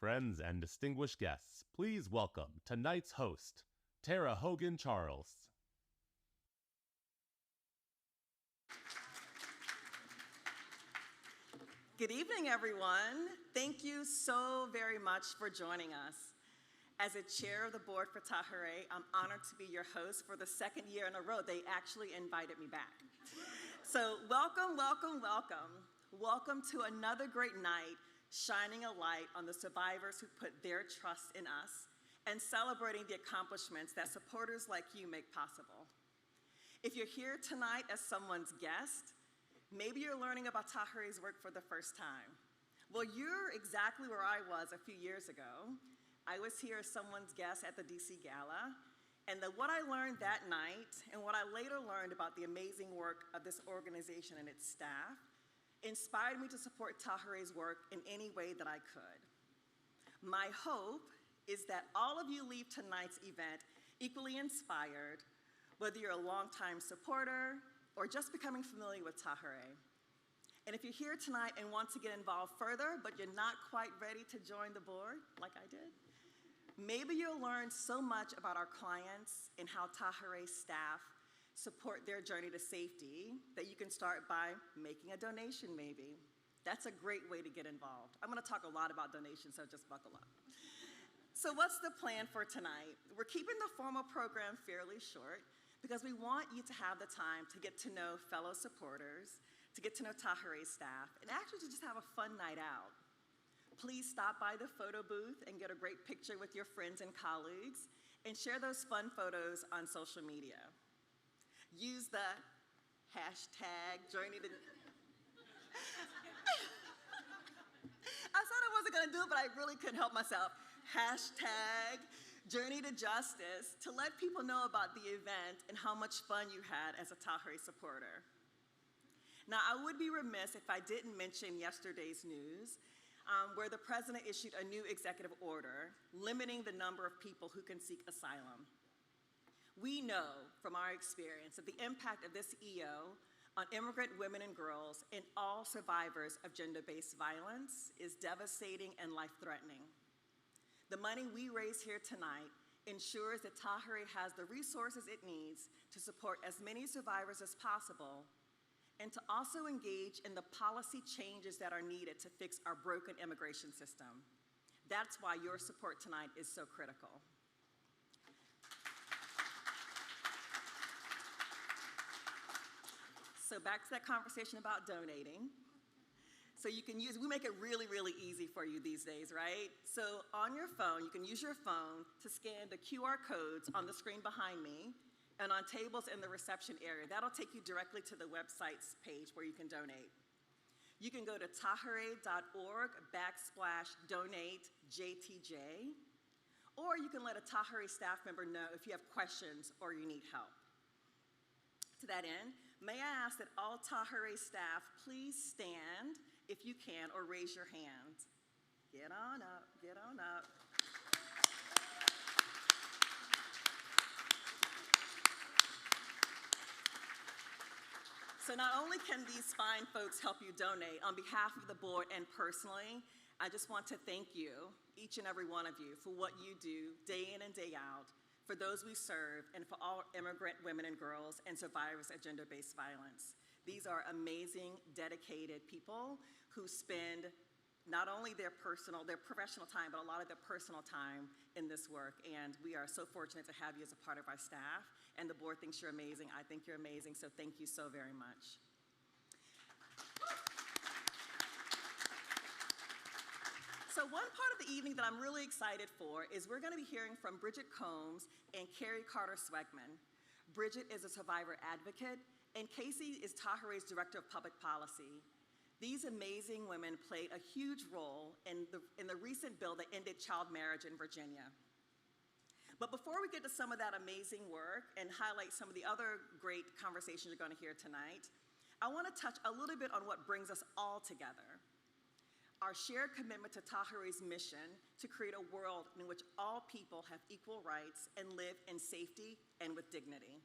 friends, and distinguished guests, please welcome tonight's host, Tara Hogan Charles. Good evening, everyone. Thank you so very much for joining us. As a chair of the board for Tahirih, I'm honored to be your host for the second year in a row. They actually invited me back. So welcome, welcome, welcome. Welcome to another great night, shining a light on the survivors who put their trust in us and celebrating the accomplishments that supporters like you make possible. If you're here tonight as someone's guest, maybe you're learning about Tahirih's work for the first time. Well, you're exactly where I was a few years ago. I was here as someone's guest at the DC Gala, and what I learned that night and what I later learned about the amazing work of this organization and its staff inspired me to support Tahirih's work in any way that I could. My hope is that all of you leave tonight's event equally inspired, whether you're a longtime supporter or just becoming familiar with Tahirih. And if you're here tonight and want to get involved further, but you're not quite ready to join the board, like I did, maybe you'll learn so much about our clients and how Tahirih staff support their journey to safety that you can start by making a donation, maybe. That's a great way to get involved. I'm gonna talk a lot about donations, so just buckle up. So what's the plan for tonight? We're keeping the formal program fairly short because we want you to have the time to get to know fellow supporters, to get to know Tahirih staff, and actually to just have a fun night out. Please stop by the photo booth and get a great picture with your friends and colleagues and share those fun photos on social media. Use the hashtag journey to... I thought I wasn't gonna do it, but I really couldn't help myself. Hashtag Journey to Justice to let people know about the event and how much fun you had as a Tahirih supporter. Now, I would be remiss if I didn't mention yesterday's news, where the president issued a new executive order limiting the number of people who can seek asylum. We know from our experience that the impact of this EO on immigrant women and girls and all survivors of gender-based violence is devastating and life-threatening. The money we raise here tonight ensures that Tahirih has the resources it needs to support as many survivors as possible and to also engage in the policy changes that are needed to fix our broken immigration system. That's why your support tonight is so critical. So back to that conversation about donating. So you can use, we make it really, really easy for you these days, right? So on your phone, you can use your phone to scan the QR codes on the screen behind me and on tables in the reception area. That'll take you directly to the website's page where you can donate. You can go to tahirih.org/donate-JTJ, or you can let a Tahirih staff member know if you have questions or you need help. To that end, may I ask that all Tahirih staff please stand if you can, or raise your hand. Get on up, get on up. So not only can these fine folks help you donate, on behalf of the board and personally, I just want to thank you, each and every one of you, for what you do day in and day out, for those we serve, and for all immigrant women and girls and survivors of gender-based violence. These are amazing, dedicated people who spend not only their professional time, but a lot of their personal time in this work. And we are so fortunate to have you as a part of our staff. And the board thinks you're amazing. I think you're amazing. So thank you so very much. So one part of the evening that I'm really excited for is we're going to be hearing from Bridget Combs and Carrie Carter-Swegman. Bridget is a survivor advocate, and Casey is Tahirih's Director of Public Policy. These amazing women played a huge role in the recent bill that ended child marriage in Virginia. But before we get to some of that amazing work and highlight some of the other great conversations you're going to hear tonight, I want to touch a little bit on what brings us all together. Our shared commitment to Tahirih's mission to create a world in which all people have equal rights and live in safety and with dignity.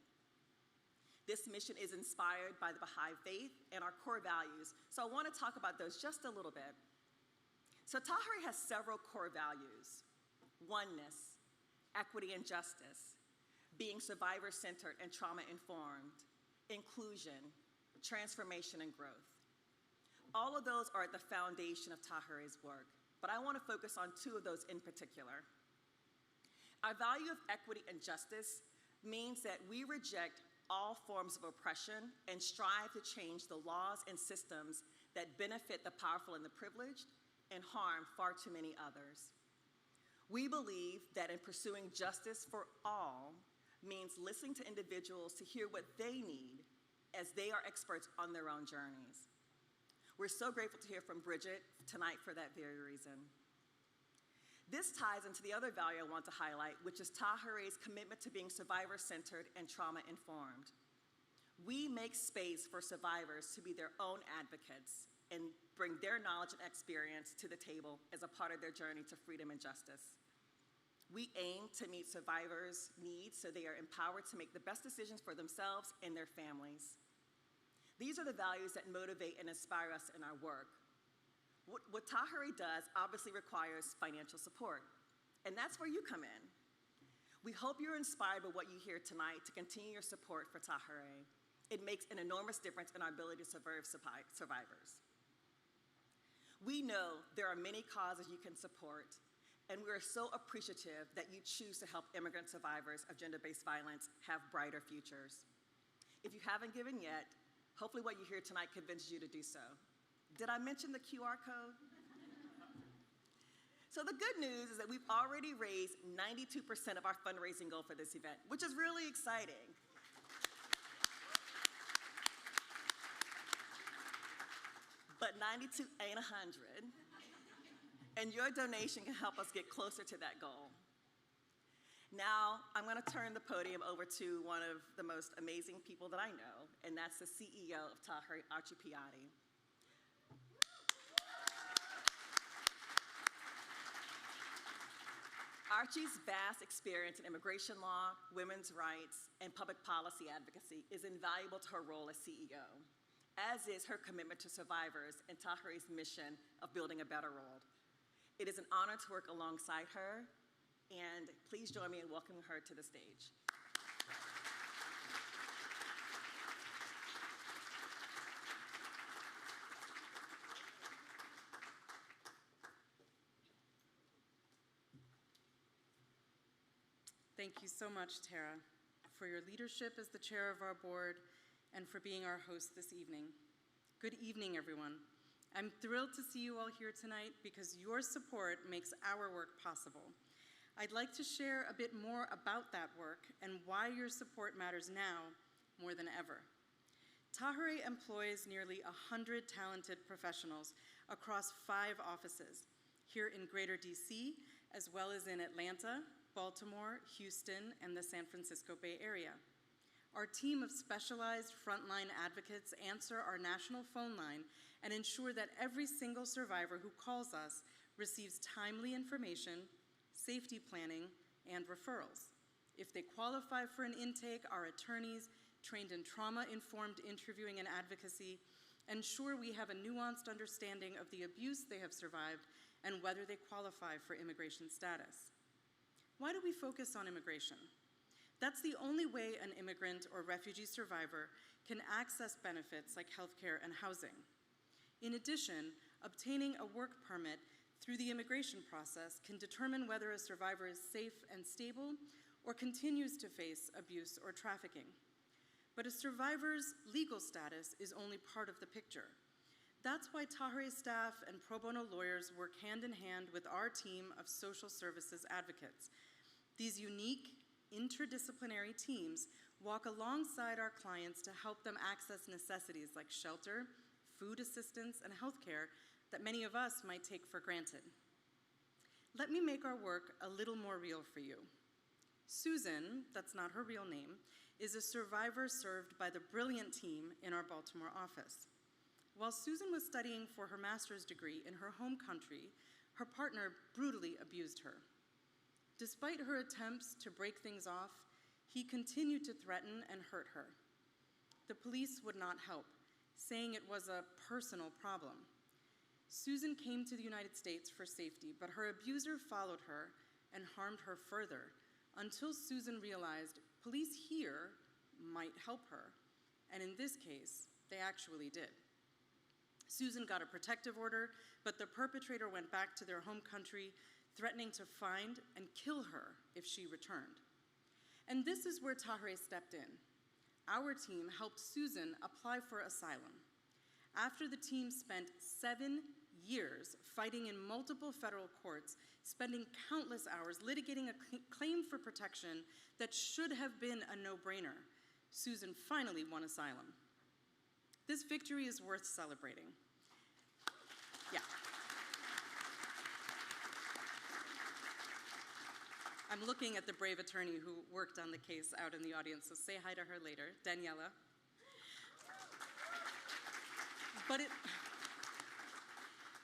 This mission is inspired by the Baha'i faith and our core values, so I want to talk about those just a little bit. So Tahirih has several core values: oneness, equity and justice, being survivor-centered and trauma-informed, inclusion, transformation and growth. All of those are at the foundation of Tahirih's work, but I want to focus on two of those in particular. Our value of equity and justice means that we reject all forms of oppression and strive to change the laws and systems that benefit the powerful and the privileged and harm far too many others. We believe that in pursuing justice for all means listening to individuals to hear what they need as they are experts on their own journeys. We're so grateful to hear from Bridget tonight for that very reason. This ties into the other value I want to highlight, which is Tahirih's commitment to being survivor-centered and trauma-informed. We make space for survivors to be their own advocates and bring their knowledge and experience to the table as a part of their journey to freedom and justice. We aim to meet survivors' needs so they are empowered to make the best decisions for themselves and their families. These are the values that motivate and inspire us in our work. What Tahirih does obviously requires financial support, and that's where you come in. We hope you're inspired by what you hear tonight to continue your support for Tahirih. It makes an enormous difference in our ability to serve survivors. We know there are many causes you can support, and we are so appreciative that you choose to help immigrant survivors of gender-based violence have brighter futures. If you haven't given yet, hopefully what you hear tonight convinces you to do so. Did I mention the QR code? So the good news is that we've already raised 92% of our fundraising goal for this event, which is really exciting. But 92 ain't 100, and your donation can help us get closer to that goal. Now, I'm going to turn the podium over to one of the most amazing people that I know, and that's the CEO of Tahirih, Archie Piatti. Archie's vast experience in immigration law, women's rights, and public policy advocacy is invaluable to her role as CEO, as is her commitment to survivors and Tahirih's mission of building a better world. It is an honor to work alongside her, and please join me in welcoming her to the stage. Thank you so much, Tara, for your leadership as the chair of our board and for being our host this evening. Good evening, everyone. I'm thrilled to see you all here tonight because your support makes our work possible. I'd like to share a bit more about that work and why your support matters now more than ever. Tahirih employs nearly 100 talented professionals across 5 offices, here in Greater DC, as well as in Atlanta, Baltimore, Houston, and the San Francisco Bay Area. Our team of specialized frontline advocates answer our national phone line and ensure that every single survivor who calls us receives timely information, safety planning, and referrals. If they qualify for an intake, our attorneys, trained in trauma-informed interviewing and advocacy, ensure we have a nuanced understanding of the abuse they have survived and whether they qualify for immigration status. Why do we focus on immigration? That's the only way an immigrant or refugee survivor can access benefits like healthcare and housing. In addition, obtaining a work permit through the immigration process can determine whether a survivor is safe and stable or continues to face abuse or trafficking. But a survivor's legal status is only part of the picture. That's why Tahirih staff and pro bono lawyers work hand in hand with our team of social services advocates. These unique, interdisciplinary teams walk alongside our clients to help them access necessities like shelter, food assistance, and healthcare that many of us might take for granted. Let me make our work a little more real for you. Susan, that's not her real name, is a survivor served by the brilliant team in our Baltimore office. While Susan was studying for her master's degree in her home country, her partner brutally abused her. Despite her attempts to break things off, he continued to threaten and hurt her. The police would not help, saying it was a personal problem. Susan came to the United States for safety, but her abuser followed her and harmed her further until Susan realized police here might help her. And in this case, they actually did. Susan got a protective order, but the perpetrator went back to their home country, threatening to find and kill her if she returned. And this is where Tahirih stepped in. Our team helped Susan apply for asylum. After the team spent 7 years fighting in multiple federal courts, spending countless hours litigating a claim for protection that should have been a no-brainer, Susan finally won asylum. This victory is worth celebrating. Yeah. I'm looking at the brave attorney who worked on the case out in the audience, so say hi to her later, Daniela.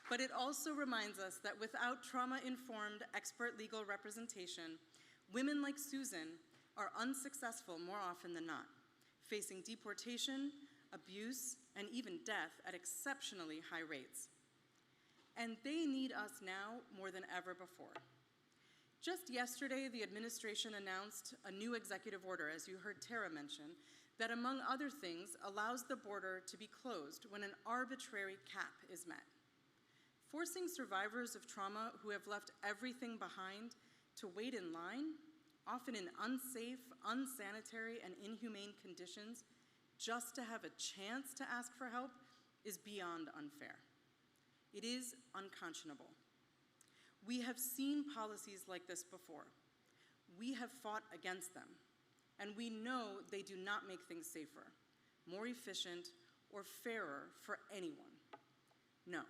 But it also reminds us that without trauma-informed expert legal representation, women like Susan are unsuccessful more often than not, facing deportation, abuse, and even death at exceptionally high rates. And they need us now more than ever before. Just yesterday, the administration announced a new executive order, as you heard Tara mention, that among other things allows the border to be closed when an arbitrary cap is met. Forcing survivors of trauma who have left everything behind to wait in line, often in unsafe, unsanitary, and inhumane conditions, just to have a chance to ask for help is beyond unfair. It is unconscionable. We have seen policies like this before. We have fought against them, and we know they do not make things safer, more efficient, or fairer for anyone. No,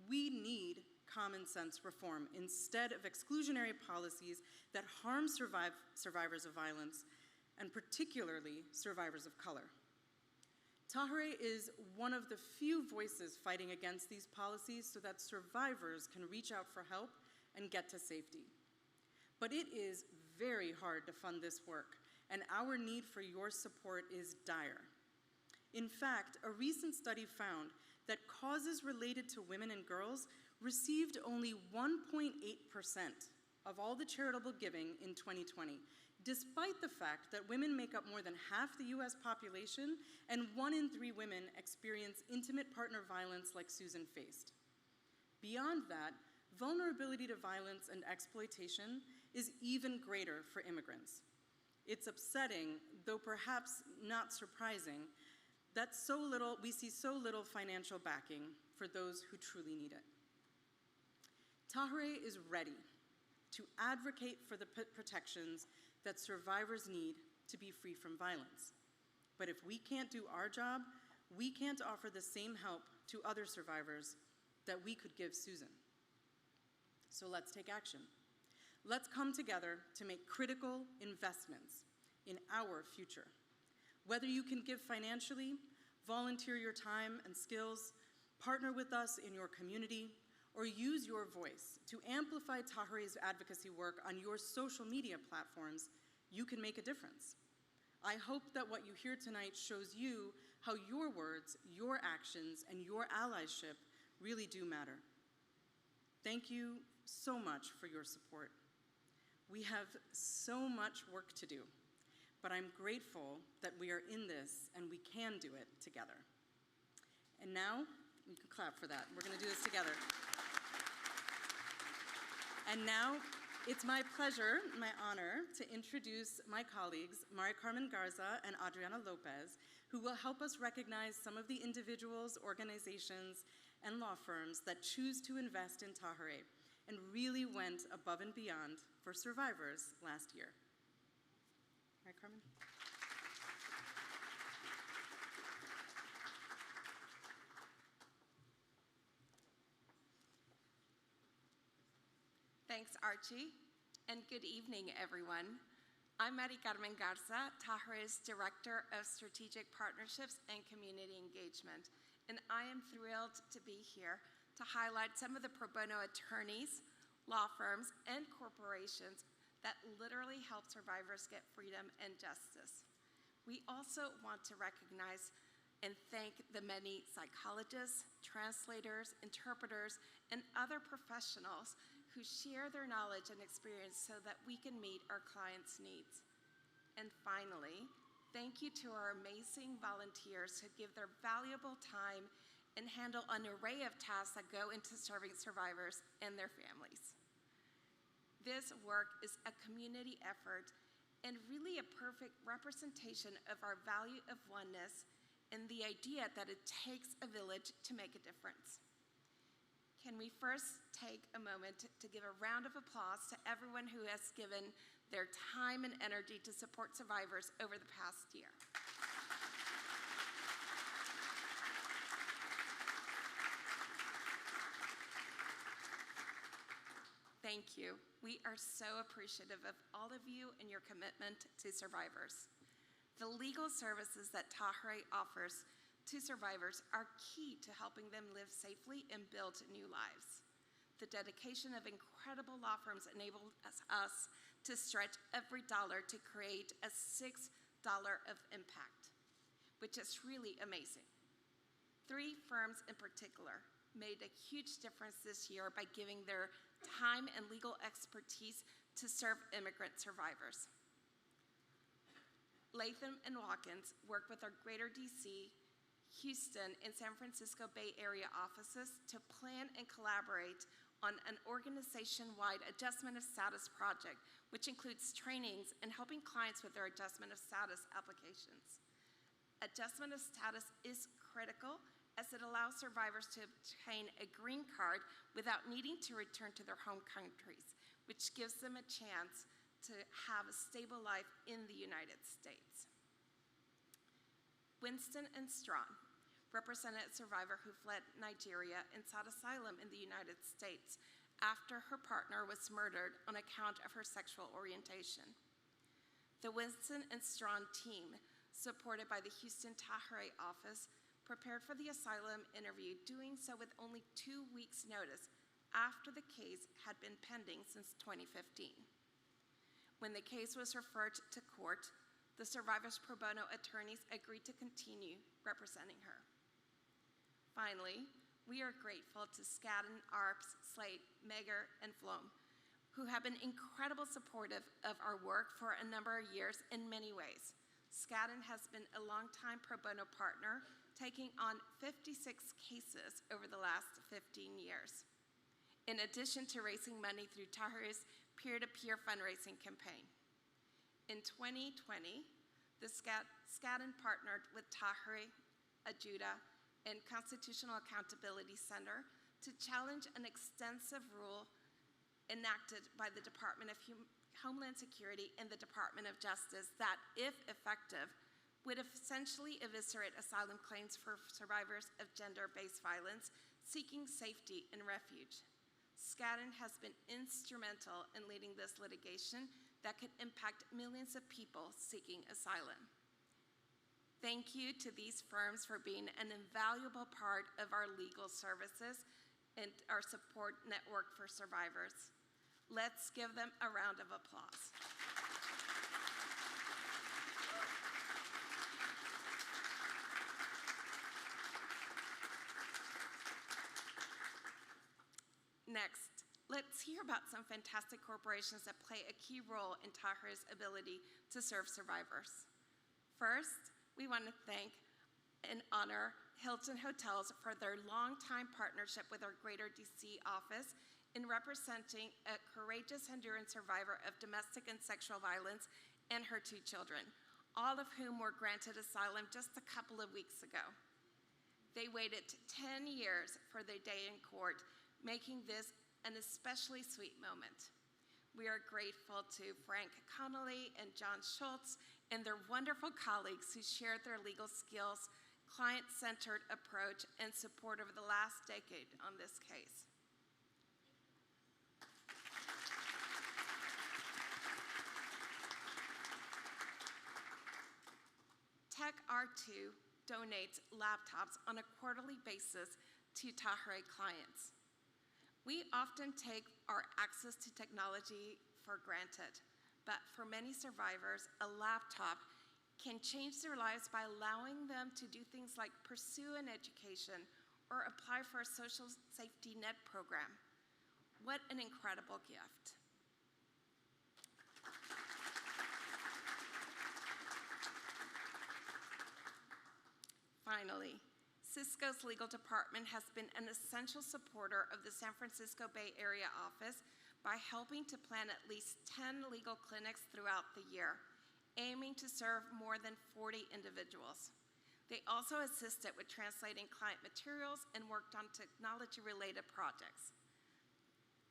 we need common sense reform instead of exclusionary policies that harm survivors of violence, and particularly survivors of color. Tahirih is one of the few voices fighting against these policies so that survivors can reach out for help and get to safety. But it is very hard to fund this work, and our need for your support is dire. In fact, a recent study found that causes related to women and girls received only 1.8% of all the charitable giving in 2020, despite the fact that women make up more than half the US population and 1 in 3 women experience intimate partner violence like Susan faced. Beyond that, vulnerability to violence and exploitation is even greater for immigrants. It's upsetting, though perhaps not surprising, that we see so little financial backing for those who truly need it. Tahirih is ready to advocate for the protections that survivors need to be free from violence. But if we can't do our job, we can't offer the same help to other survivors that we could give Susan. So let's take action. Let's come together to make critical investments in our future. Whether you can give financially, volunteer your time and skills, partner with us in your community, or use your voice to amplify Tahirih's advocacy work on your social media platforms, you can make a difference. I hope that what you hear tonight shows you how your words, your actions, and your allyship really do matter. Thank you so much for your support. We have so much work to do, but I'm grateful that we are in this and we can do it together. And now, you can clap for that. We're gonna do this together. And now, it's my pleasure, my honor, to introduce my colleagues, Mari Carmen Garza and Adriana Lopez, who will help us recognize some of the individuals, organizations, and law firms that choose to invest in Tahirih and really went above and beyond for survivors last year. Mari Carmen? Thanks, Archie, and good evening, everyone. I'm Mari Carmen Garza, Tahirih's Director of Strategic Partnerships and Community Engagement, and I am thrilled to be here to highlight some of the pro bono attorneys, law firms, and corporations that literally help survivors get freedom and justice. We also want to recognize and thank the many psychologists, translators, interpreters, and other professionals who share their knowledge and experience so that we can meet our clients' needs. And finally, thank you to our amazing volunteers who give their valuable time and handle an array of tasks that go into serving survivors and their families. This work is a community effort and really a perfect representation of our value of oneness and the idea that it takes a village to make a difference. Can we first take a moment to give a round of applause to everyone who has given their time and energy to support survivors over the past year? Thank you. We are so appreciative of all of you and your commitment to survivors. The legal services that Tahirih offers to survivors are key to helping them live safely and build new lives. The dedication of incredible law firms enables us to stretch every dollar to create a $6 of impact, which is really amazing. 3 firms in particular made a huge difference this year by giving their time and legal expertise to serve immigrant survivors. Latham & Watkins work with our Greater DC, Houston, and San Francisco Bay Area offices to plan and collaborate on an organization-wide adjustment of status project, which includes trainings and helping clients with their adjustment of status applications. Adjustment of status is critical as it allows survivors to obtain a green card without needing to return to their home countries, which gives them a chance to have a stable life in the United States. Winston and Strawn represented a survivor who fled Nigeria and sought asylum in the United States after her partner was murdered on account of her sexual orientation. The Winston and Strawn team, supported by the Houston Tahirih office, prepared for the asylum interview, doing so with only 2 weeks' notice after the case had been pending since 2015. When the case was referred to court, the survivor's pro bono attorneys agreed to continue representing her. Finally, we are grateful to Skadden, Arps, Slate, Megger, and Flom, who have been incredibly supportive of our work for a number of years in many ways. Skadden has been a longtime pro bono partner, taking on 56 cases over the last 15 years, in addition to raising money through Tahirih's peer-to-peer fundraising campaign. In 2020, the Skadden partnered with Tahirih, Ajuda, and Constitutional Accountability Center to challenge an extensive rule enacted by the Department of Homeland Security and the Department of Justice that, if effective, would essentially eviscerate asylum claims for survivors of gender-based violence seeking safety and refuge. Skadden has been instrumental in leading this litigation that could impact millions of people seeking asylum. Thank you to these firms for being an invaluable part of our legal services and our support network for survivors. Let's give them a round of applause. Next, let's hear about some fantastic corporations that play a key role in Tahirih's ability to serve survivors. First, we want to thank and honor Hilton Hotels for their longtime partnership with our Greater DC office in representing a courageous Honduran survivor of domestic and sexual violence and her 2 children, all of whom were granted asylum just a couple of weeks ago. They waited 10 years for their day in court, making this an especially sweet moment. We are grateful to Frank Connolly and John Schultz and their wonderful colleagues who shared their legal skills, client-centered approach, and support over the last decade on this case. Tech R2 donates laptops on a quarterly basis to Tahirih clients. We often take our access to technology for granted, but for many survivors, a laptop can change their lives by allowing them to do things like pursue an education or apply for a social safety net program. What an incredible gift. Finally, Cisco's legal department has been an essential supporter of the San Francisco Bay Area office by helping to plan at least 10 legal clinics throughout the year, aiming to serve more than 40 individuals. They also assisted with translating client materials and worked on technology-related projects.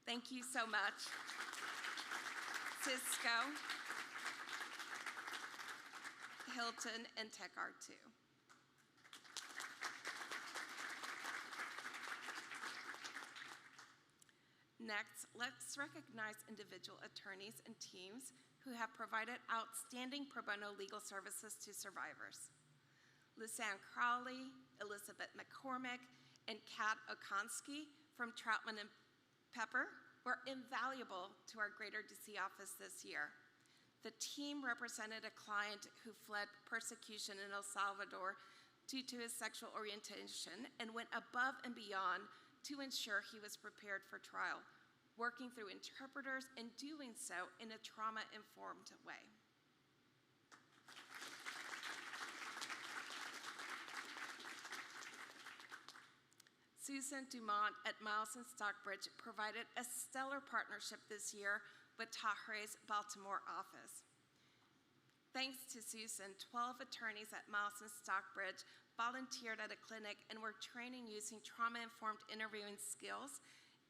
Thank you so much, Cisco, Hilton, and TechR2. Next, let's recognize individual attorneys and teams who have provided outstanding pro bono legal services to survivors. Lisanne Crowley, Elizabeth McCormick, and Kat Okonski from Troutman and Pepper were invaluable to our Greater DC office this year. The team represented a client who fled persecution in El Salvador due to his sexual orientation and went above and beyond to ensure he was prepared for trial, working through interpreters and doing so in a trauma-informed way. Susan Dumont at Miles and Stockbridge provided a stellar partnership this year with Tahirih's Baltimore office. Thanks to Susan, 12 attorneys at Miles and Stockbridge volunteered at a clinic and were training using trauma-informed interviewing skills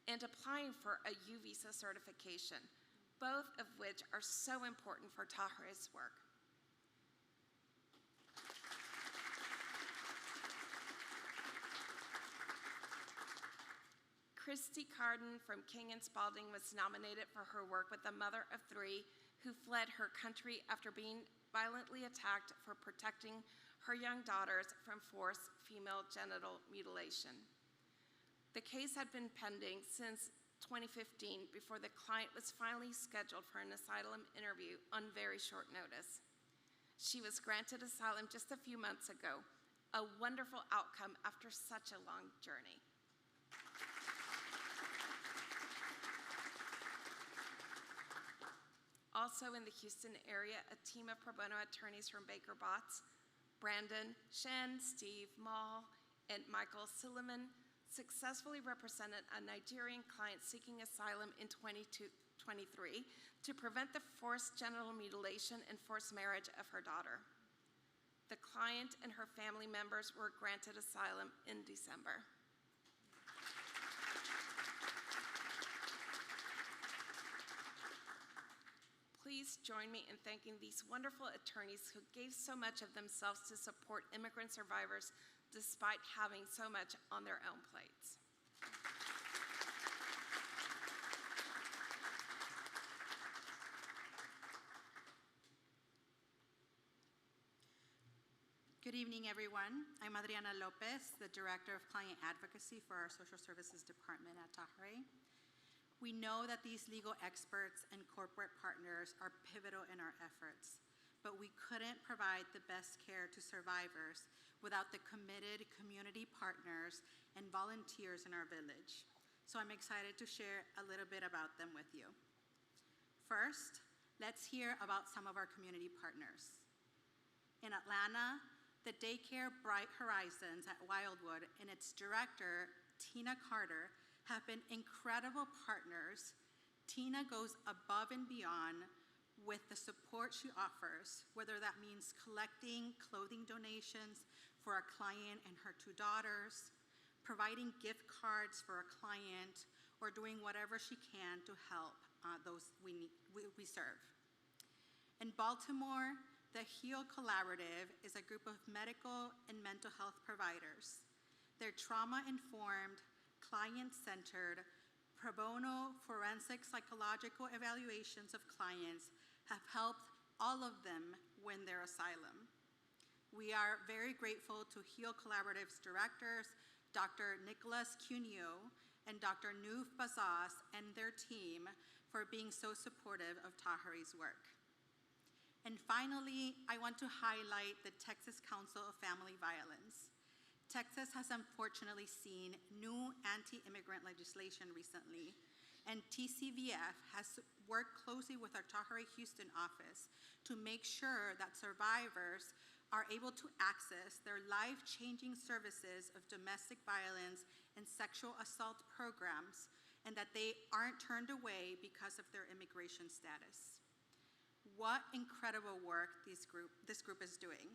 and applying for a U visa certification, both of which are so important for Tahirih's work. Christy Carden from King & Spalding was nominated for her work with a mother of 3 who fled her country after being violently attacked for protecting her young daughters from forced female genital mutilation. The case had been pending since 2015 before the client was finally scheduled for an asylum interview on very short notice. She was granted asylum just a few months ago, a wonderful outcome after such a long journey. Also in the Houston area, a team of pro bono attorneys from Baker Botts, Brandon Shen, Steve Mall, and Michael Silliman successfully represented a Nigerian client seeking asylum in 2023 to prevent the forced genital mutilation and forced marriage of her daughter. The client and her family members were granted asylum in December. Please join me in thanking these wonderful attorneys who gave so much of themselves to support immigrant survivors despite having so much on their own plates. Good evening, everyone. I'm Adriana Lopez, the Director of Client Advocacy for our Social Services Department at Tahirih. We know that these legal experts and corporate partners are pivotal in our efforts, but we couldn't provide the best care to survivors without the committed community partners and volunteers in our village. So I'm excited to share a little bit about them with you. First, let's hear about some of our community partners. In Atlanta, the daycare Bright Horizons at Wildwood and its director, Tina Carter, have been incredible partners. Tina goes above and beyond with the support she offers, whether that means collecting clothing donations for a client and her 2 daughters, providing gift cards for a client, or doing whatever she can to help those we serve. In Baltimore, the HEAL Collaborative is a group of medical and mental health providers. They're trauma-informed, client-centered, pro bono forensic psychological evaluations of clients have helped all of them win their asylum. We are very grateful to HEAL Collaborative's directors, Dr. Nicholas Cuneo and Dr. Noof Bazas and their team for being so supportive of Tahirih's work. And finally, I want to highlight the Texas Council of Family Violence. Texas has unfortunately seen new anti-immigrant legislation recently, and TCVF has worked closely with our Tahirih Houston office to make sure that survivors are able to access their life-changing services of domestic violence and sexual assault programs, and that they aren't turned away because of their immigration status. What incredible work this group is doing.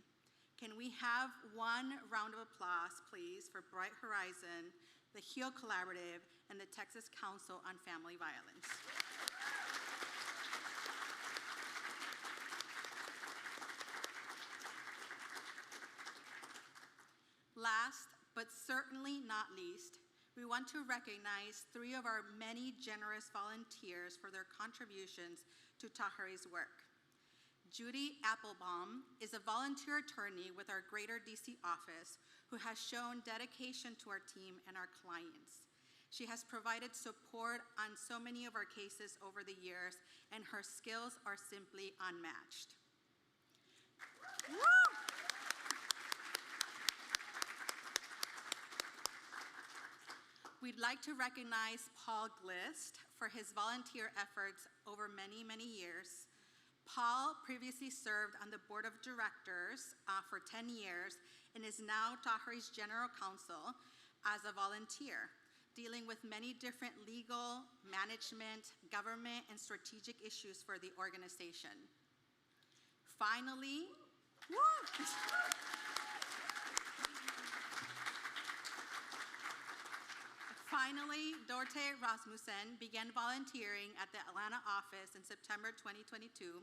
Can we have one round of applause, please, for Bright Horizon, the HEAL Collaborative, and the Texas Council on Family Violence. Last, but certainly not least, we want to recognize 3 of our many generous volunteers for their contributions to Tahirih's work. Judy Applebaum is a volunteer attorney with our Greater DC office who has shown dedication to our team and our clients. She has provided support on so many of our cases over the years, and her skills are simply unmatched. Woo! We'd like to recognize Paul Glist for his volunteer efforts over many, many years. Paul previously served on the board of directors for 10 years and is now Tahirih's general counsel as a volunteer, dealing with many different legal, management, government, and strategic issues for the organization. Finally, Finally, Dorte Rasmussen began volunteering at the Atlanta office in September 2022.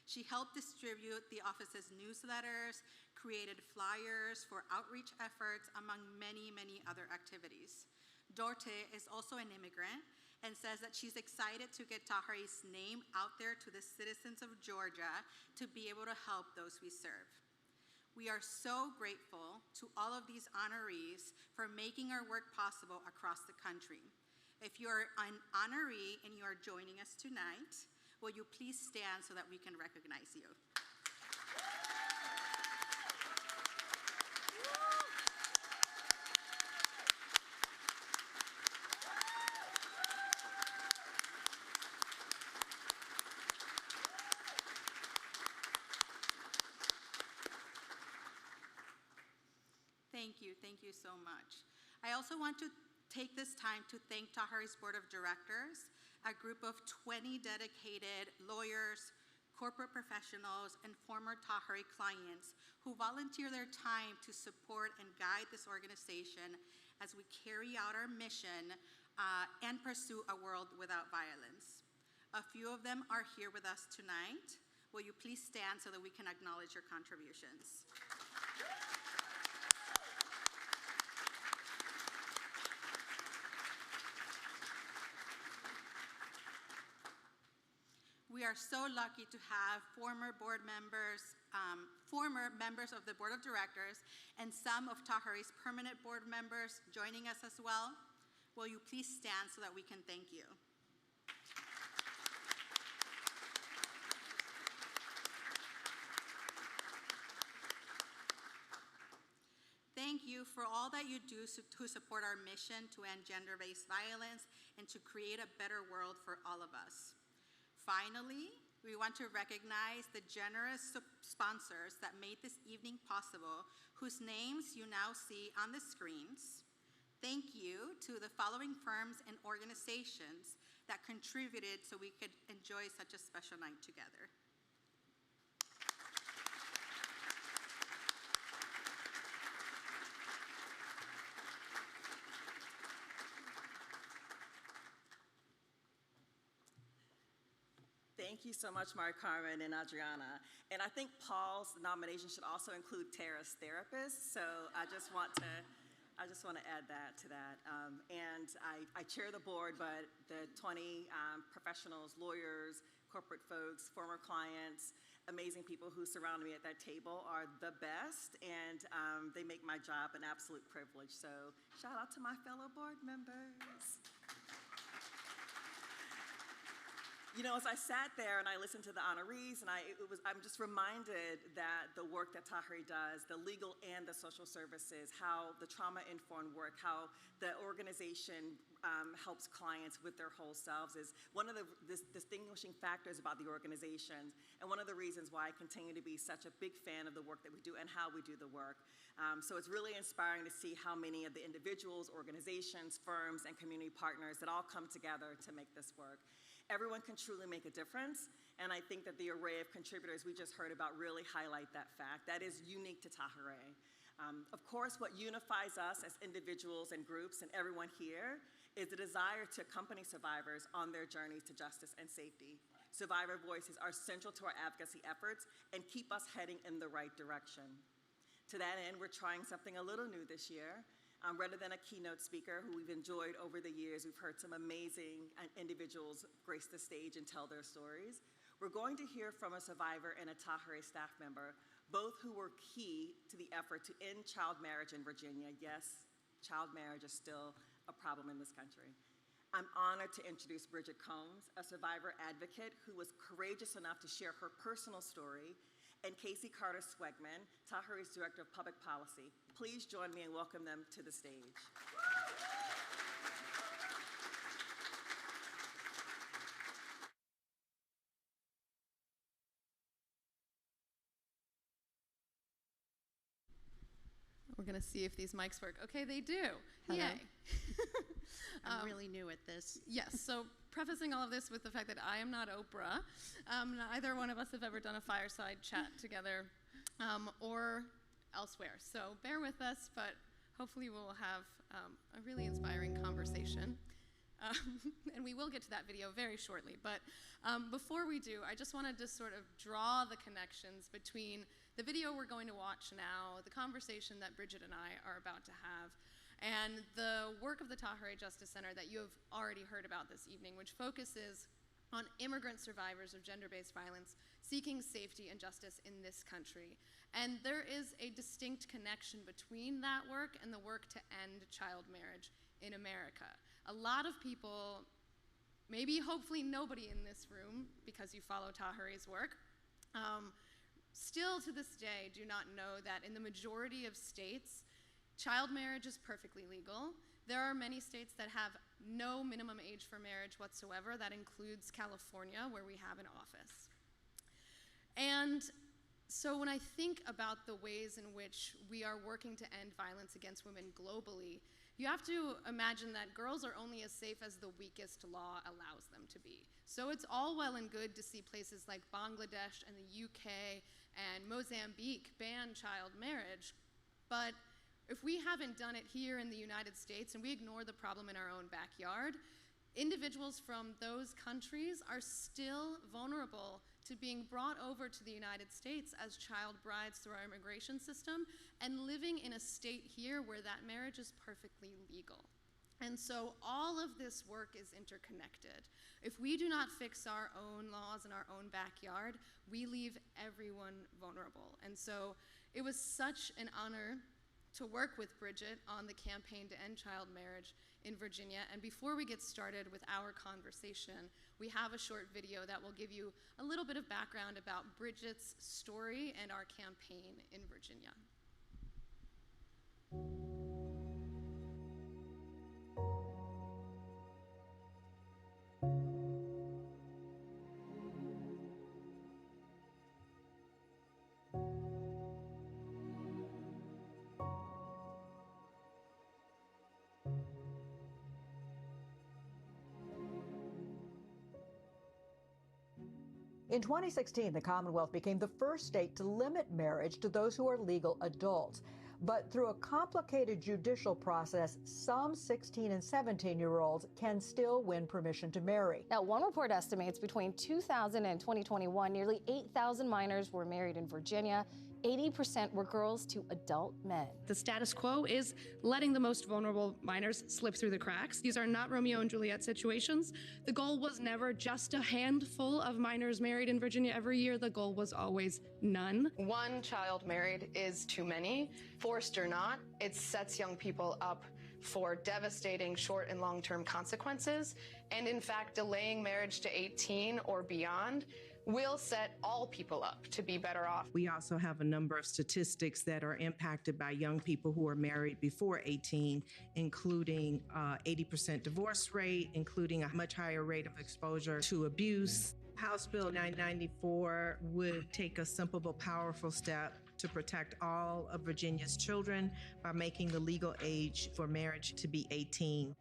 She helped distribute the office's newsletters, created flyers for outreach efforts, among many, many other activities. Dorte is also an immigrant and says that she's excited to get Tahirih's name out there to the citizens of Georgia to be able to help those we serve. We are so grateful to all of these honorees for making our work possible across the country. If you're an honoree and you are joining us tonight, will you please stand so that we can recognize you? Thank you so much. I also want to take this time to thank Tahirih's Board of Directors, a group of 20 dedicated lawyers, corporate professionals, and former Tahirih clients who volunteer their time to support and guide this organization as we carry out our mission and pursue a world without violence. A few of them are here with us tonight. Will you please stand so that we can acknowledge your contributions? We are so lucky to have former members of the Board of Directors and some of Tahirih's permanent board members joining us as well. Will you please stand so that we can thank you? Thank you for all that you do to support our mission to end gender-based violence and to create a better world for all of us. Finally, we want to recognize the generous sponsors that made this evening possible, whose names you now see on the screens. Thank you to the following firms and organizations that contributed so we could enjoy such a special night together. Thank you so much, Mari Carmen and Adriana. And I think Paul's nomination should also include Tara's therapist. So I just want to add that to that. And I chair the board, but the 20 professionals, lawyers, corporate folks, former clients, amazing people who surround me at that table are the best, and they make my job an absolute privilege. So shout out to my fellow board members. You know, as I sat there and I listened to the honorees, and I'm just reminded that the work that Tahirih does, the legal and the social services, how the trauma-informed work, how the organization helps clients with their whole selves is one of the distinguishing factors about the organization, and one of the reasons why I continue to be such a big fan of the work that we do and how we do the work. So it's really inspiring to see how many of the individuals, organizations, firms, and community partners that all come together to make this work. Everyone can truly make a difference, and I think that the array of contributors we just heard about really highlight that fact. That is unique to Tahirih. Of course, what unifies us as individuals and groups and everyone here is the desire to accompany survivors on their journeys to justice and safety. Survivor voices are central to our advocacy efforts and keep us heading in the right direction. To that end, we're trying something a little new this year. Rather than a keynote speaker who we've enjoyed over the years, we've heard some amazing individuals grace the stage and tell their stories. We're going to hear from a survivor and a Tahirih staff member, both who were key to the effort to end child marriage in Virginia. Yes, child marriage is still a problem in this country. I'm honored to introduce Bridget Combs, a survivor advocate who was courageous enough to share her personal story, and Casey Carter-Swegman, Tahirih's Director of Public Policy. Please join me and welcome them to the stage. We're going to see if these mics work. Okay, they do. Hello. Yay. I'm really new at this. Yes, so prefacing all of this with the fact that I am not Oprah. Neither one of us have ever done a fireside chat together or elsewhere. So bear with us, but hopefully we'll have a really inspiring conversation. And we will get to that video very shortly. But before we do, I just wanted to sort of draw the connections between the video we're going to watch now, the conversation that Bridget and I are about to have, and the work of the Tahirih Justice Center that you have already heard about this evening, which focuses on immigrant survivors of gender-based violence seeking safety and justice in this country. And there is a distinct connection between that work and the work to end child marriage in America. A lot of people, maybe hopefully nobody in this room, because you follow Tahirih's work, still to this day do not know that in the majority of states, child marriage is perfectly legal. There are many states that have no minimum age for marriage whatsoever. That includes California, where we have an office. And so when I think about the ways in which we are working to end violence against women globally, you have to imagine that girls are only as safe as the weakest law allows them to be. So it's all well and good to see places like Bangladesh and the UK and Mozambique ban child marriage, but if we haven't done it here in the United States and we ignore the problem in our own backyard, individuals from those countries are still vulnerable to being brought over to the United States as child brides through our immigration system and living in a state here where that marriage is perfectly legal. And so all of this work is interconnected. If we do not fix our own laws in our own backyard, we leave everyone vulnerable. And so it was such an honor to work with Bridget on the campaign to end child marriage in Virginia. And before we get started with our conversation, we have a short video that will give you a little bit of background about Bridget's story and our campaign in Virginia. In 2016, the Commonwealth became the first state to limit marriage to those who are legal adults. But through a complicated judicial process, some 16 and 17-year-olds can still win permission to marry. Now, one report estimates between 2000 and 2021, nearly 8,000 minors were married in Virginia. 80% were girls to adult men. The status quo is letting the most vulnerable minors slip through the cracks. These are not Romeo and Juliet situations. The goal was never just a handful of minors married in Virginia every year. The goal was always none. One child married is too many. Forced or not, it sets young people up for devastating short and long-term consequences. And in fact, delaying marriage to 18 or beyond will set all people up to be better off. We also have a number of statistics that are impacted by young people who are married before 18, including 80% divorce rate, including a much higher rate of exposure to abuse. House Bill 994 would take a simple but powerful step to protect all of Virginia's children by making the legal age for marriage to be 18.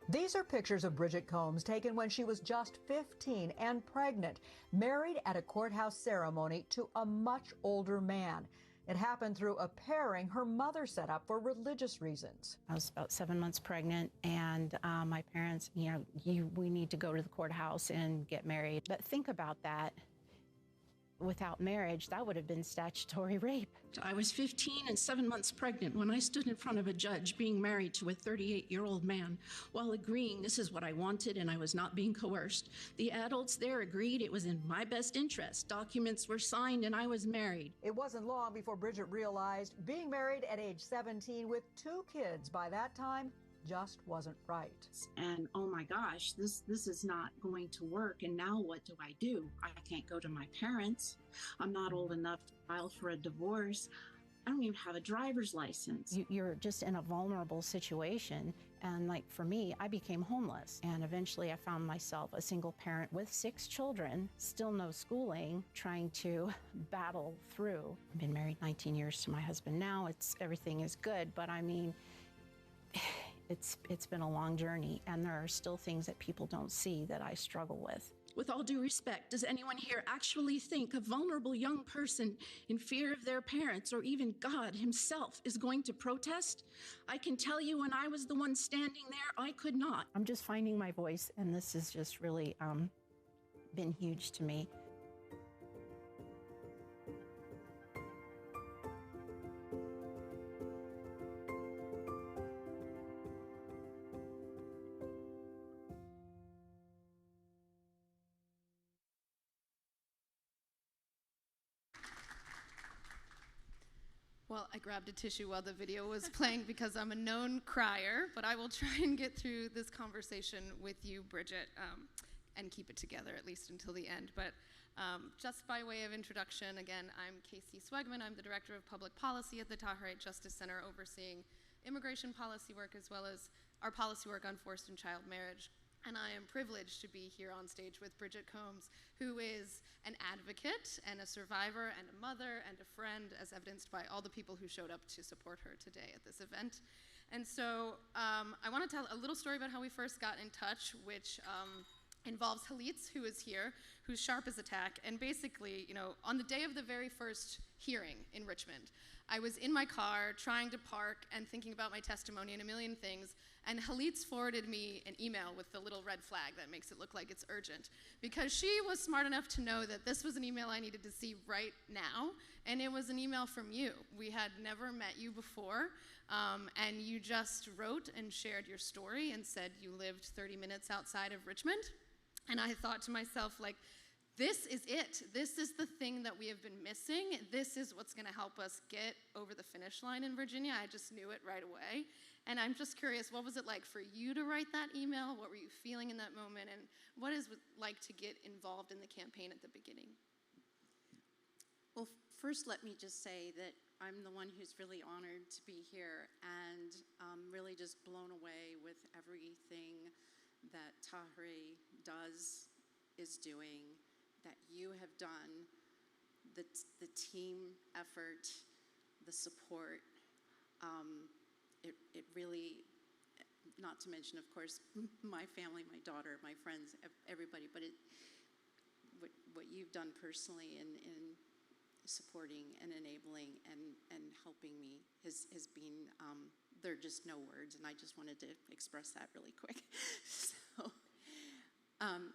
These are pictures of Bridget Combs taken when she was just 15 and pregnant, married at a courthouse ceremony to a much older man. It happened through a pairing her mother set up for religious reasons. I was about 7 months pregnant, and my parents, we need to go to the courthouse and get married. But think about that. Without marriage, that would have been statutory rape. I was 15 and 7 months pregnant when I stood in front of a judge being married to a 38-year-old man while agreeing this is what I wanted and I was not being coerced. The adults there agreed it was in my best interest. Documents were signed and I was married. It wasn't long before Bridget realized being married at age 17 with 2 kids by that time just wasn't right. And oh my gosh, this is not going to work. And now what do? I can't go to my parents. I'm not old enough to file for a divorce. I don't even have a driver's license. You're just in a vulnerable situation. And like for me, I became homeless. And eventually I found myself a single parent with 6 children, still no schooling, trying to battle through. I've been married 19 years to my husband now. Everything is good, but I mean, it's been a long journey, and there are still things that people don't see that I struggle with. With all due respect, does anyone here actually think a vulnerable young person in fear of their parents or even God himself is going to protest? I can tell you when I was the one standing there, I could not. I'm just finding my voice, and this has just really been huge to me. Well, I grabbed a tissue while the video was playing because I'm a known crier, but I will try and get through this conversation with you, Bridget, and keep it together at least until the end. But just by way of introduction, again, I'm Casey Swegman. I'm the Director of Public Policy at the Tahirih Justice Center, overseeing immigration policy work as well as our policy work on forced and child marriage. And I am privileged to be here on stage with Bridget Combs, who is an advocate and a survivor and a mother and a friend, as evidenced by all the people who showed up to support her today at this event. And so I want to tell a little story about how we first got in touch, which involves Halitz, who is here, who's sharp as a tack. And basically, on the day of the very first hearing in Richmond, I was in my car trying to park and thinking about my testimony and a million things, and Halitz forwarded me an email with the little red flag that makes it look like it's urgent, because she was smart enough to know that this was an email I needed to see right now, and it was an email from you. We had never met you before, and you just wrote and shared your story and said you lived 30 minutes outside of Richmond, and I thought to myself, like, this is it. This is the thing that we have been missing. This is what's going to help us get over the finish line in Virginia. I just knew it right away. And I'm just curious, what was it like for you to write that email? What were you feeling in that moment? And what is it like to get involved in the campaign at the beginning? Well, first let me just say that I'm the one who's really honored to be here and really just blown away with everything that Tahirih is doing, that you have done, the team effort, the support. It really, not to mention, of course, my family, my daughter, my friends, everybody, but what you've done personally in supporting and enabling and helping me has been, there are just no words, and I just wanted to express that really quick. So.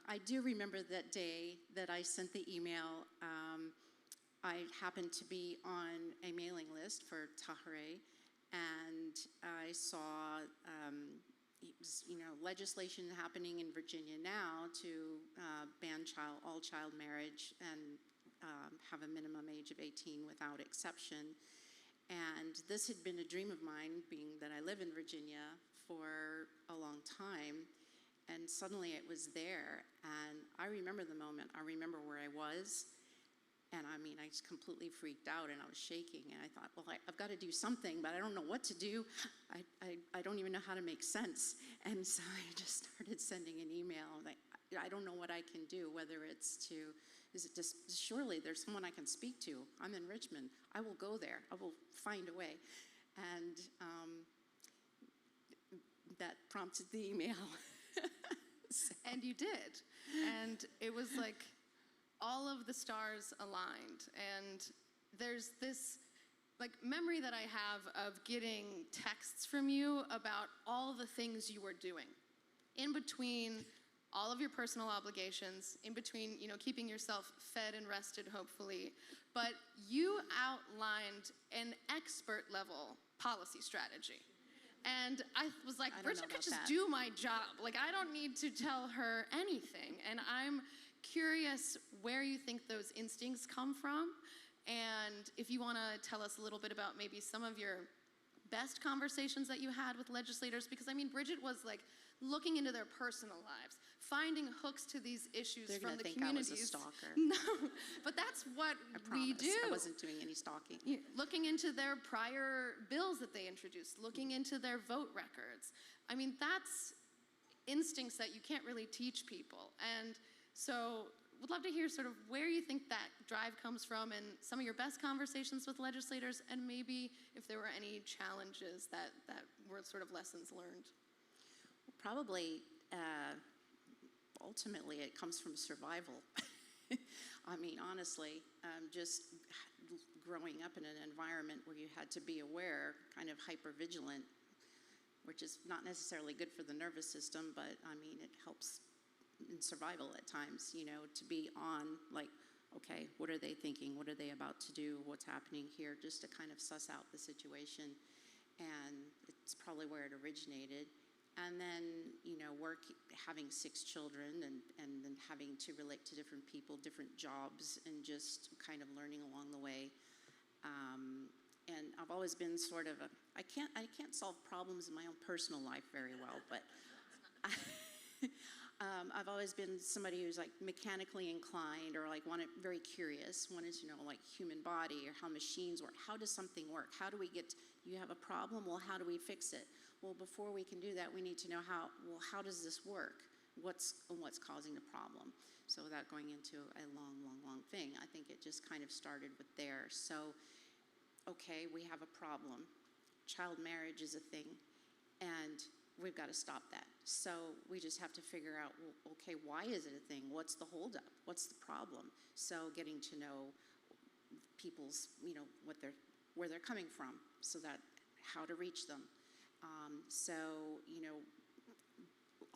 I do remember that day that I sent the email. I happened to be on a mailing list for Tahirih, and I saw legislation happening in Virginia now to ban all child marriage and have a minimum age of 18 without exception. And this had been a dream of mine, being that I live in Virginia, for a long time. And suddenly it was there. And I remember the moment. I remember where I was. And I mean, I just completely freaked out and I was shaking. And I thought, well, I've got to do something, but I don't know what to do. I don't even know how to make sense. And so I just started sending an email. Like, I don't know what I can do, whether it's surely there's someone I can speak to. I'm in Richmond. I will go there. I will find a way. And that prompted the email. So. And you did. And it was like all of the stars aligned. And there's this memory that I have of getting texts from you about all the things you were doing in between all of your personal obligations, in between, keeping yourself fed and rested, hopefully. But you outlined an expert level policy strategy. And I was like, Bridget could just do my job. I don't need to tell her anything. And I'm curious where you think those instincts come from. And if you want to tell us a little bit about maybe some of your best conversations that you had with legislators. Because, I mean, Bridget was looking into their personal lives, finding hooks to these issues from the communities. I was a stalker. No, but that's what we do. I wasn't doing any stalking. Looking into their prior bills that they introduced, looking into their vote records. I mean, that's instincts that you can't really teach people. And so would love to hear sort of where you think that drive comes from and some of your best conversations with legislators, and maybe if there were any challenges that were sort of lessons learned. Probably, ultimately, it comes from survival. I mean, honestly, just growing up in an environment where you had to be aware, kind of hypervigilant, which is not necessarily good for the nervous system, but I mean, it helps in survival at times, to be on, okay, what are they thinking? What are they about to do? What's happening here? Just to kind of suss out the situation. And it's probably where it originated. And then, having 6 children and then having to relate to different people, different jobs, and just kind of learning along the way. And I've always been sort of I can't solve problems in my own personal life very well, but I've always been somebody who's mechanically inclined or very curious, wanted to know human body or how machines work. How does something work? How do we you have a problem? Well, how do we fix it? Well, before we can do that, we need to know how does this work? What's causing the problem? So without going into a long thing, I think it just kind of started with there. So, okay, we have a problem. Child marriage is a thing, and we've got to stop that. So we just have to figure out, well, okay, why is it a thing? What's the holdup? What's the problem? So getting to know people's, where they're coming from, so that how to reach them. So,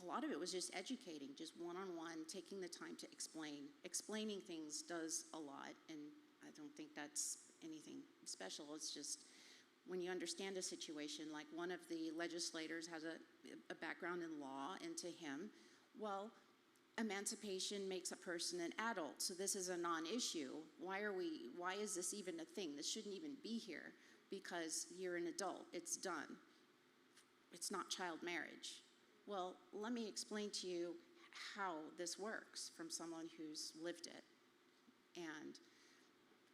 a lot of it was just educating, just one-on-one, taking the time to explain. Explaining things does a lot, and I don't think that's anything special. It's just when you understand a situation, like one of the legislators has a background in law, and to him, well, emancipation makes a person an adult, so this is a non-issue. Why is this even a thing? This shouldn't even be here, because you're an adult, it's done. It's not child marriage. Well, let me explain to you how this works from someone who's lived it. And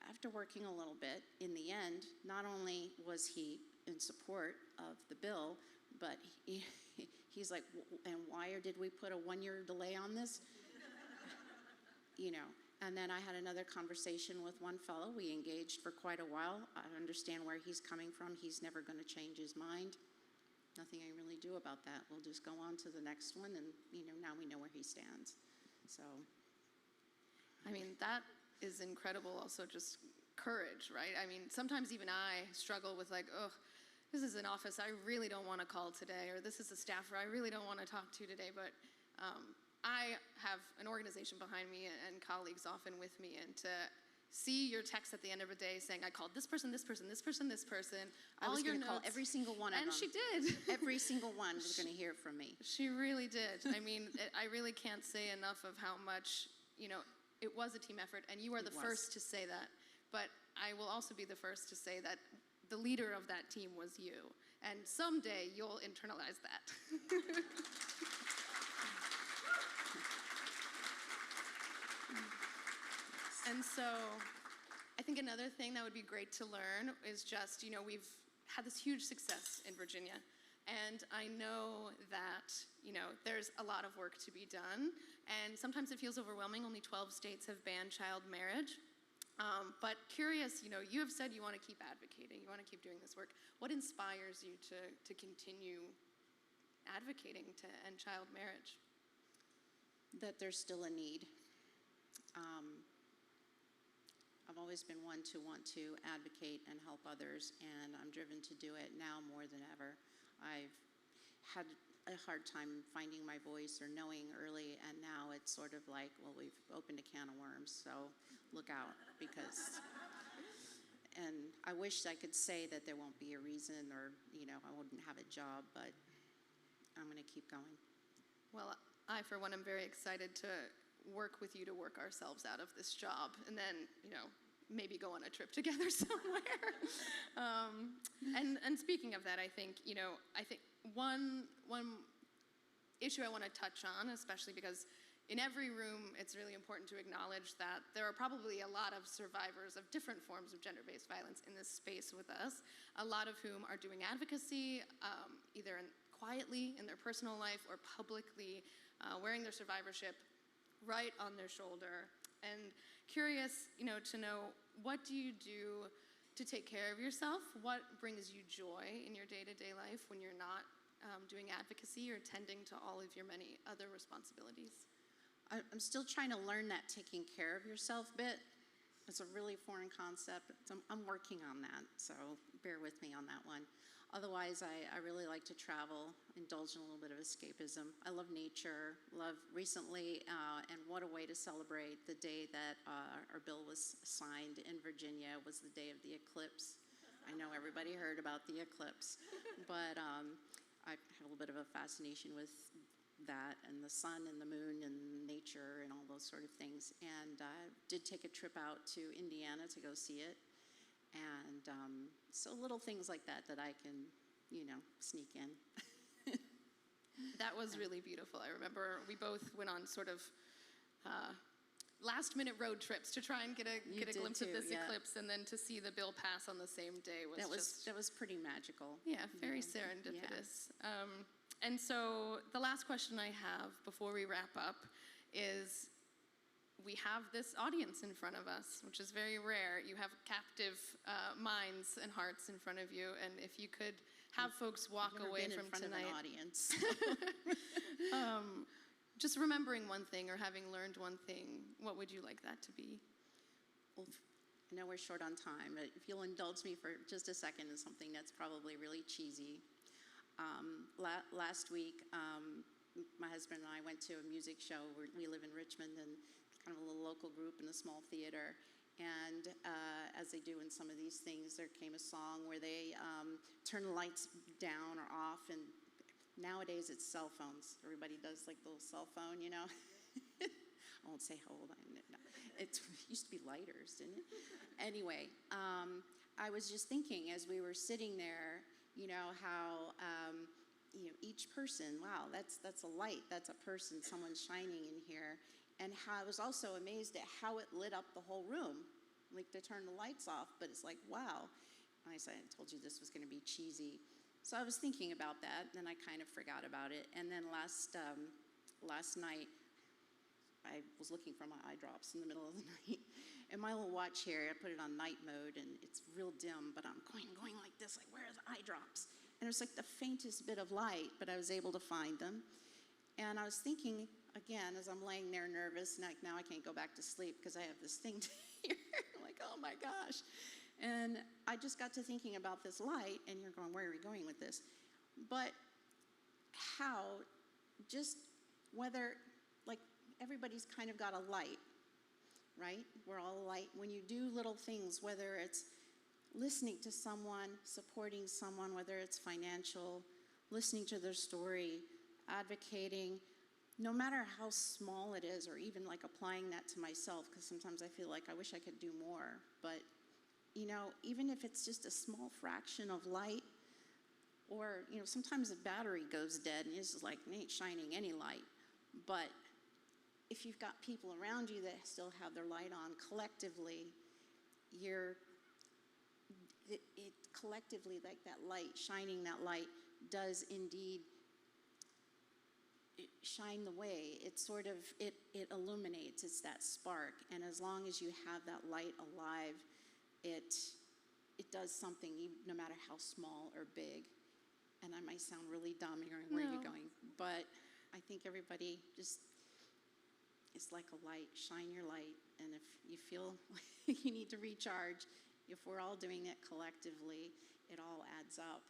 after working a little bit, in the end, not only was he in support of the bill, but he's like, and why did we put a 1-year delay on this? And then I had another conversation with one fellow. We engaged for quite a while. I understand where he's coming from. He's never going to change his mind. Nothing I really do about that. We'll just go on to the next one, and now we know where he stands. So, I mean, that is incredible. Also, just courage, right? I mean, sometimes even I struggle with this is an office I really don't want to call today, or this is a staffer I really don't want to talk to today. But I have an organization behind me and colleagues often with me, and to see your text at the end of a day saying, I called this person, this person, this person, this person. I was going to call every single one of them. And she did. Every single one was going to hear from me. She really did. I mean, I really can't say enough of how much, it was a team effort, and you are the first to say that. But I will also be the first to say that the leader of that team was you. And someday you'll internalize that. And so I think another thing that would be great to learn is just, we've had this huge success in Virginia. And I know that, there's a lot of work to be done. And sometimes it feels overwhelming. Only 12 states have banned child marriage. But curious, you have said you want to keep advocating. You want to keep doing this work. What inspires you to continue advocating to end child marriage? That there's still a need. I've always been one to want to advocate and help others, and I'm driven to do it now more than ever. I've had a hard time finding my voice or knowing early, and now it's sort of like, well, we've opened a can of worms, so look out, because, and I wish I could say that there won't be a reason or, I wouldn't have a job, but I'm going to keep going. Well, I, for one, am very excited to work with you to work ourselves out of this job, and then, maybe go on a trip together somewhere. And speaking of that, I think one issue I want to touch on, especially because in every room, it's really important to acknowledge that there are probably a lot of survivors of different forms of gender-based violence in this space with us, a lot of whom are doing advocacy, either quietly in their personal life or publicly, wearing their survivorship right on their shoulder. And curious, to know, what do you do to take care of yourself? What brings you joy in your day-to-day life when you're not doing advocacy or tending to all of your many other responsibilities? I'm still trying to learn that taking care of yourself bit. It's a really foreign concept. I'm working on that, so bear with me on that one. Otherwise, I really like to travel, indulge in a little bit of escapism. I love nature, recently, and what a way to celebrate the day that our bill was signed in Virginia was the day of the eclipse. I know everybody heard about the eclipse, but I have a little bit of a fascination with that and the sun and the moon and nature and all those sort of things. And I did take a trip out to Indiana to go see it. And so little things like that I can, sneak in. That was really beautiful. I remember we both went on sort of last-minute road trips to try and get a glimpse of this eclipse, and then to see the bill pass on the same day that was pretty magical. Yeah, very serendipitous. Yeah. And so the last question I have before we wrap up is, we have this audience in front of us, which is very rare. You have captive minds and hearts in front of you, and if you could have folks walk away from tonight. Of an audience. Just remembering one thing or having learned one thing, what would you like that to be? Well, I know we're short on time, but if you'll indulge me for just a second in something that's probably really cheesy. Last week, my husband and I went to a music show. We live in Richmond, and kind of a little local group in a small theater. And as they do in some of these things, there came a song where they turn the lights down or off, and nowadays it's cell phones. Everybody does like the little cell phone, I won't say how old I am. No. It used to be lighters, didn't it? Anyway, I was just thinking as we were sitting there, how each person, wow, that's a light, that's a person, someone shining in here. And how I was also amazed at how it lit up the whole room. Like, they turned the lights off, but it's like, wow. And I said, I told you this was going to be cheesy. So I was thinking about that, and then I kind of forgot about it. And then last night, I was looking for my eye drops in the middle of the night. And my little watch here, I put it on night mode, and it's real dim, but I'm going like this, like, where are the eye drops? And it was like the faintest bit of light, but I was able to find them. And I was thinking, again, as I'm laying there nervous, now I can't go back to sleep because I have this thing to hear. I'm like, oh my gosh. And I just got to thinking about this light, and you're going, where are we going with this? But how, just whether, like, everybody's kind of got a light, right? We're all light. When you do little things, whether it's listening to someone, supporting someone, whether it's financial, listening to their story, advocating, no matter how small it is, or even like applying that to myself, because sometimes I feel like I wish I could do more. But, you know, even if it's just a small fraction of light, or, you know, sometimes the battery goes dead and it's just like, it ain't shining any light. But if you've got people around you that still have their light on, collectively, collectively, like that light, shining that light does indeed shine the way. It sort of, it illuminates, it's that spark. And as long as you have that light alive, it does something, no matter how small or big. And I might sound really dumb hearing where you're going, but I think everybody just, it's like a light, shine your light. And if you feel like you need to recharge, if we're all doing it collectively, it all adds up.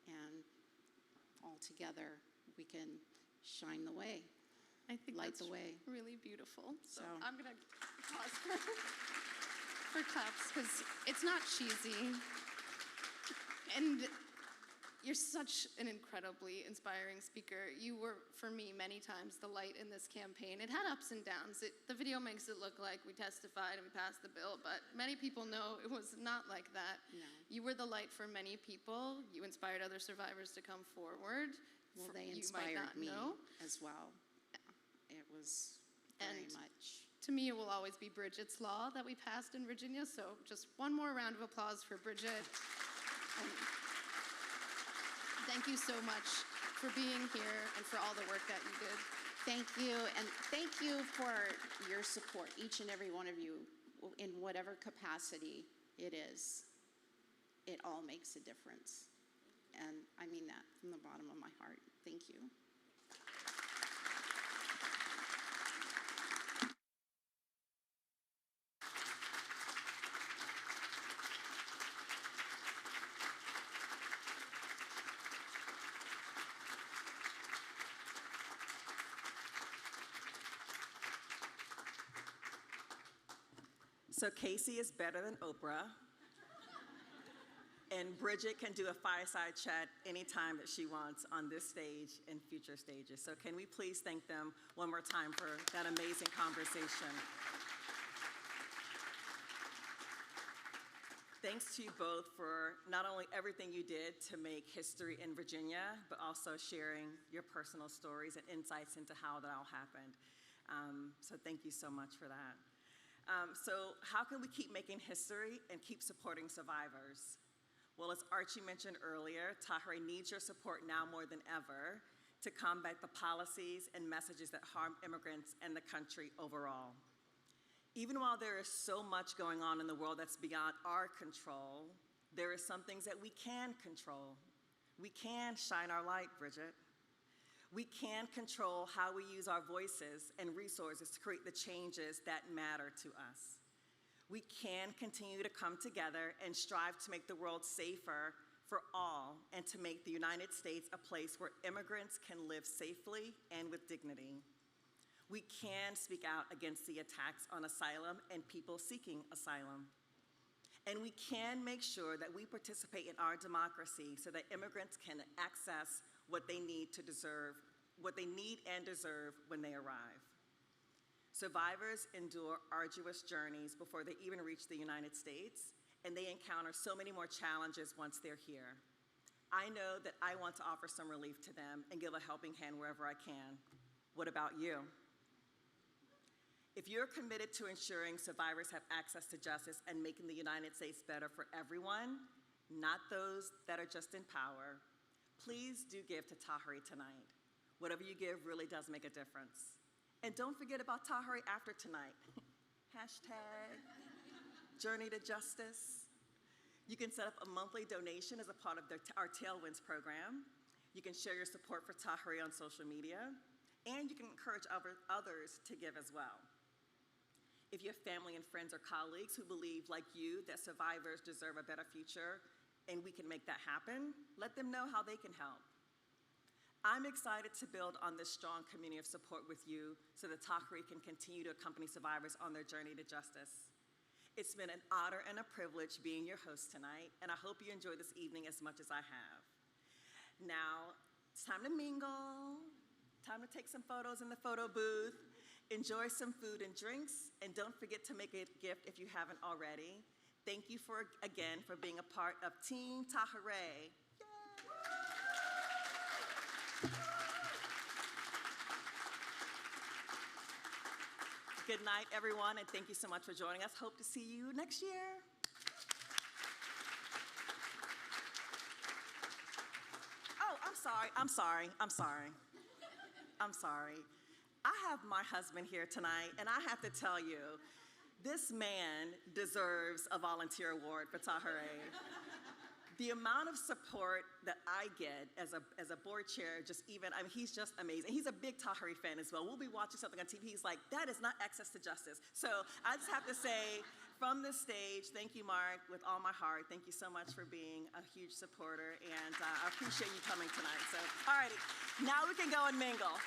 And all together, we can shine the way. I think light that's the way. Really beautiful. So So. I'm going to pause for claps because it's not cheesy. And you're such an incredibly inspiring speaker. You were, for me, many times the light in this campaign. It had ups and downs. The video makes it look like we testified and we passed the bill, but many people know it was not like that. No. You were the light for many people. You inspired other survivors to come forward. Well, they You might inspired not me know. as well. Yeah. It was very much. To me, it will always be Bridget's Law that we passed in Virginia, so just one more round of applause for Bridget. And thank you so much for being here and for all the work that you did. Thank you, and thank you for your support, each and every one of you, in whatever capacity it is. It all makes a difference. And I mean that from the bottom of my heart. Thank you. So Casey is better than Oprah. And Bridget can do a fireside chat anytime that she wants on this stage and future stages. So can we please thank them one more time for that amazing conversation. Thanks to you both for not only everything you did to make history in Virginia, but also sharing your personal stories and insights into how that all happened. So thank you so much for that. So how can we keep making history and keep supporting survivors? Well, as Archie mentioned earlier, Tahirih needs your support now more than ever to combat the policies and messages that harm immigrants and the country overall. Even while there is so much going on in the world that's beyond our control, there are some things that we can control. We can shine our light, Bridget. We can control how we use our voices and resources to create the changes that matter to us. We can continue to come together and strive to make the world safer for all and to make the United States a place where immigrants can live safely and with dignity. We can speak out against the attacks on asylum and people seeking asylum. And we can make sure that we participate in our democracy so that immigrants can access what they need and deserve when they arrive. Survivors endure arduous journeys before they even reach the United States, and they encounter so many more challenges once they're here. I know that I want to offer some relief to them and give a helping hand wherever I can. What about you? If you're committed to ensuring survivors have access to justice and making the United States better for everyone, not those that are just in power, please do give to Tahirih tonight. Whatever you give really does make a difference. And don't forget about Tahirih after tonight. Hashtag Journey to Justice. You can set up a monthly donation as a part of our Tailwinds program. You can share your support for Tahirih on social media, and you can encourage others to give as well. If you have family and friends or colleagues who believe, like you, that survivors deserve a better future and we can make that happen, let them know how they can help. I'm excited to build on this strong community of support with you so that Tahirih can continue to accompany survivors on their journey to justice. It's been an honor and a privilege being your host tonight, and I hope you enjoy this evening as much as I have. Now, it's time to mingle, time to take some photos in the photo booth, enjoy some food and drinks, and don't forget to make a gift if you haven't already. Thank you again for being a part of Team Tahirih. Good night, everyone, and thank you so much for joining us. Hope to see you next year. Oh, I'm sorry. I have my husband here tonight, and I have to tell you, this man deserves a volunteer award for Tahirih. The amount of support that I get as a board chair, he's just amazing. He's a big Tahirih fan as well. We'll be watching something on TV. He's like, that is not access to justice. So I just have to say, from this stage, thank you, Mark, with all my heart. Thank you so much for being a huge supporter, and I appreciate you coming tonight. So, all righty, now we can go and mingle.